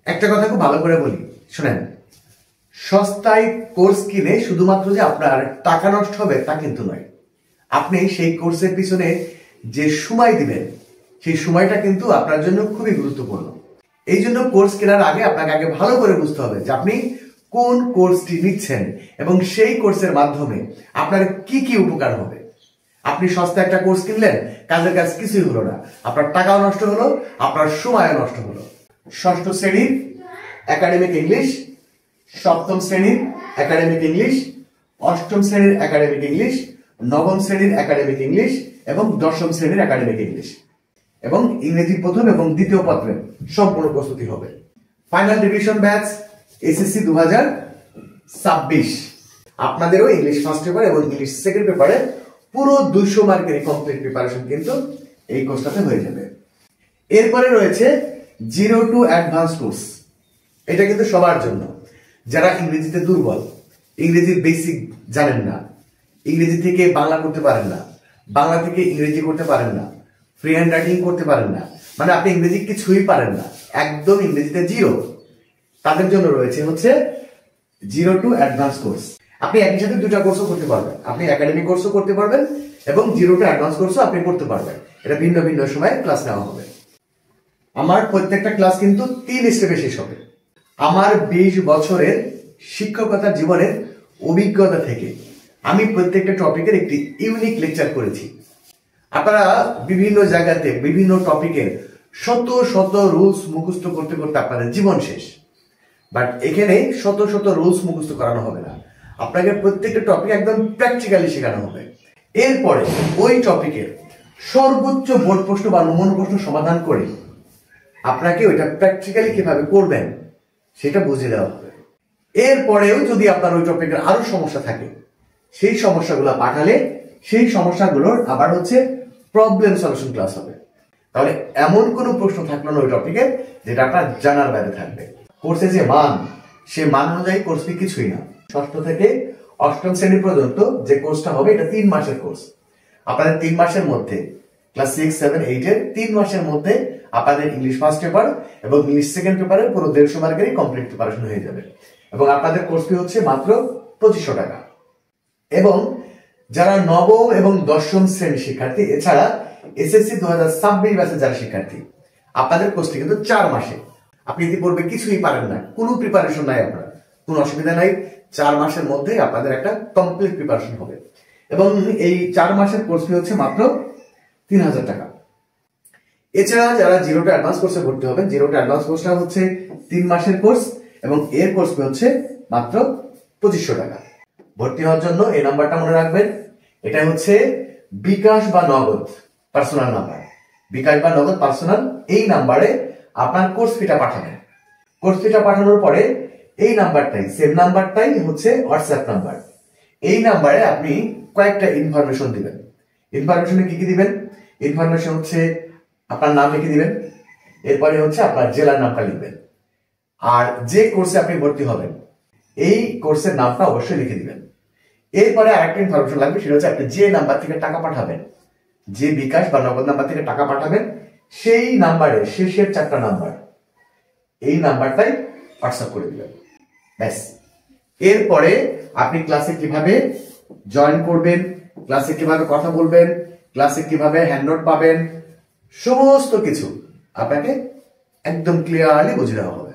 একটা কথা খুব ভালো করে বলি, শুনেন, সস্তায় কোর্স কিনে শুধুমাত্র যে আপনার টাকা নষ্ট হবে তা কিন্তু নয়। আপনি সেই কোর্সের পিছনে যে সময় দিবেন সেই সময়টা কিন্তু আপনার জন্য খুবই গুরুত্বপূর্ণ। এই জন্য কোর্স কেনার আগে আপনাকে আগে ভালো করে বুঝতে হবে যে আপনি কোন কোর্সটি নিচ্ছেন এবং সেই কোর্সের মাধ্যমে আপনার কি কি উপকার হবে। আপনি সস্তা একটা কোর্স কিনলেন, কাজের কাজ কিছুই হলো না, আপনার টাকাও নষ্ট হলো, আপনার সময়ও নষ্ট হলো। ষষ্ঠ শ্রেণীর একাডেমিক ইংলিশ, সপ্তম শ্রেণীর একাডেমিক ইংলিশ, অষ্টম শ্রেণীর একাডেমিক ইংলিশ, নবম শ্রেণীর একাডেমিক ইংলিশ এবং দশম শ্রেণীর একাডেমিক ইংলিশ এবং ইংরেজি প্রথম এবং দ্বিতীয় পত্রের সম্পূর্ণ প্রস্তুতি হবে। ফাইনাল রিভিশন ব্যাচ এসএসসি 2026 আপনাদেরও ইংলিশ ফার্স্ট পেপার এবং ইংলিশ সেকেন্ড পেপারে পুরো 200 মার্কের কমপ্লিট প্রিপারেশন কিন্তু এই কোর্সটাতে হয়ে যাবে। এরপরে রয়েছে 0 to অ্যাডভান্স কোর্স। এটা কিন্তু সবার জন্য, যারা ইংরেজিতে দুর্বল, ইংরেজির বেসিক জানেন না, ইংরেজি থেকে বাংলা করতে পারেন না, বাংলা থেকে ইংরেজি করতে পারেন না, ফ্রি হ্যান্ড রাইটিং করতে পারেন না, মানে আপনি ইংরেজি কিছুই পারেন না, একদম ইংরেজিতে জিরো, তাদের জন্য রয়েছে হচ্ছে 0 to অ্যাডভান্স কোর্স। আপনি একই সাথে দুটা কোর্সও করতে পারবেন, আপনি একাডেমিক কোর্সও করতে পারবেন এবং 0 to অ্যাডভান্স কোর্সও আপনি করতে পারবেন। এটা ভিন্ন ভিন্ন সময়ে ক্লাস নেওয়া হবে। আমার প্রত্যেকটা ক্লাস কিন্তু 3 স্টেপে শেষ হবে। আমার 20 বছরের শিক্ষকতার জীবনের অভিজ্ঞতা থেকে আমি প্রত্যেকটা টপিকের একটি ইউনিক লেকচার করেছি। আপনারা বিভিন্ন জায়গাতে বিভিন্ন টপিকের শত শত রুলস মুখস্থ করতে করতে আপনাদের জীবন শেষ, বাট এখানে শত শত রুলস মুখস্থ করানো হবে না, আপনাকে প্রত্যেকটা টপিক একদম প্র্যাকটিক্যালি শেখানো হবে। এরপরে ওই টপিকের সর্বোচ্চ বোর্ড প্রশ্ন বা নমুনা প্রশ্ন সমাধান করে আপনাকে ওইটা প্র্যাকটিক্যালি কিভাবে করবেন সেটা বুঝিয়ে দেওয়া হবে। এরপরেও যদি আপনার ওই টপিকের আরো সমস্যা থাকে, সেই সমস্যাগুলো পাঠালে সেই সমস্যাগুলোর আবার হচ্ছে প্রবলেম সলিউশন ক্লাস হবে। তাহলে এমন কোনো প্রশ্ন থাকলো না ওই টপিকে যেটা আপনার জানার বাইরে থাকবে। কোর্সে যে মান, সে মান অনুযায়ী কোর্স ফি কিছুই না। ষষ্ঠ থেকে অষ্টম শ্রেণী পর্যন্ত যে কোর্সটা হবে এটা 3 মাসের কোর্স। আপনাদের 3 মাসের মধ্যে ক্লাস 6, 7, 8 এর 3 মাসের মধ্যে আপনাদের ইংলিশ ফার্স্ট পেপার এবং ইংলিশ সেকেন্ড পেপারের পুরো 150 মার্কেরই কমপ্লিট প্রিপারেশন হয়ে যাবে এবং আপনাদের কোর্স ফি হচ্ছে মাত্র 2500 টাকা। এবং যারা নবম এবং দশম শ্রেণীর শিক্ষার্থী, এছাড়া এসএসসি 2026 ব্যাচের যারা শিক্ষার্থী, আপনাদের কোর্সটি কিন্তু 4 মাসে। আপনি ইতিপূর্বে কিছুই পারেন না, কোনো প্রিপারেশন নাই, আপনার কোনো অসুবিধা নাই, 4 মাসের মধ্যে আপনাদের একটা কমপ্লিট প্রিপারেশন হবে এবং এই 4 মাসের কোর্স ফি হচ্ছে মাত্র 3000 টাকা। এছাড়া যারা 0 to অ্যাডভান্স কোর্সে ভর্তি হবেন, 0 to অ্যাডভান্স কোর্সটা হচ্ছে 3 মাসের কোর্স এবং এর কোর্স ফি হচ্ছে মাত্র 2500 টাকা। ভর্তি হওয়ার জন্য এই নাম্বারটা মনে রাখবেন, এটা হচ্ছে বিকাশ বা নগদ পার্সোনাল নাম্বার, বিকাশ বা নগদ পার্সোনাল। এই নাম্বারে আপনার কোর্স ফিটা পাঠাবেন। কোর্স ফিটা পাঠানোর পরে এই নাম্বারটাই, সেম নাম্বারটাই হচ্ছে হোয়াটসঅ্যাপ নাম্বার। এই নাম্বারে আপনি কয়েকটা ইনফরমেশন দিবেন। ইনফরমেশনে কি কি দিবেন? ইনফরমেশন হচ্ছে আপনার নাম লিখে দিবেন, এরপরে হচ্ছে আপনার জেলার নামটা লিখবেন, আর যে কোর্সে আপনি ভর্তি হবেন এই কোর্সের নামটা অবশ্যই লিখে দিবেন। এরপরে আরেকটা ইনফরমেশন লাগবে, সেটা হচ্ছে আপনি যে নাম্বার থেকে টাকা পাঠাবেন, যে বিকাশ বা নগদ নাম্বার থেকে টাকা পাঠাবেন, সেই নাম্বারে শেষের 4টা নাম্বার, এই নাম্বারটাই হোয়াটসঅ্যাপ করে দিবেন, ব্যাস। এরপরে আপনি ক্লাসে কিভাবে জয়েন করবেন, ক্লাসে কিভাবে কথা বলবেন, ক্লাসে কিভাবে হ্যান্ডআউট পাবেন, সমস্ত কিছু আপনাকে একদম ক্লিয়ারলি বুঝিয়ে দেওয়া হবে।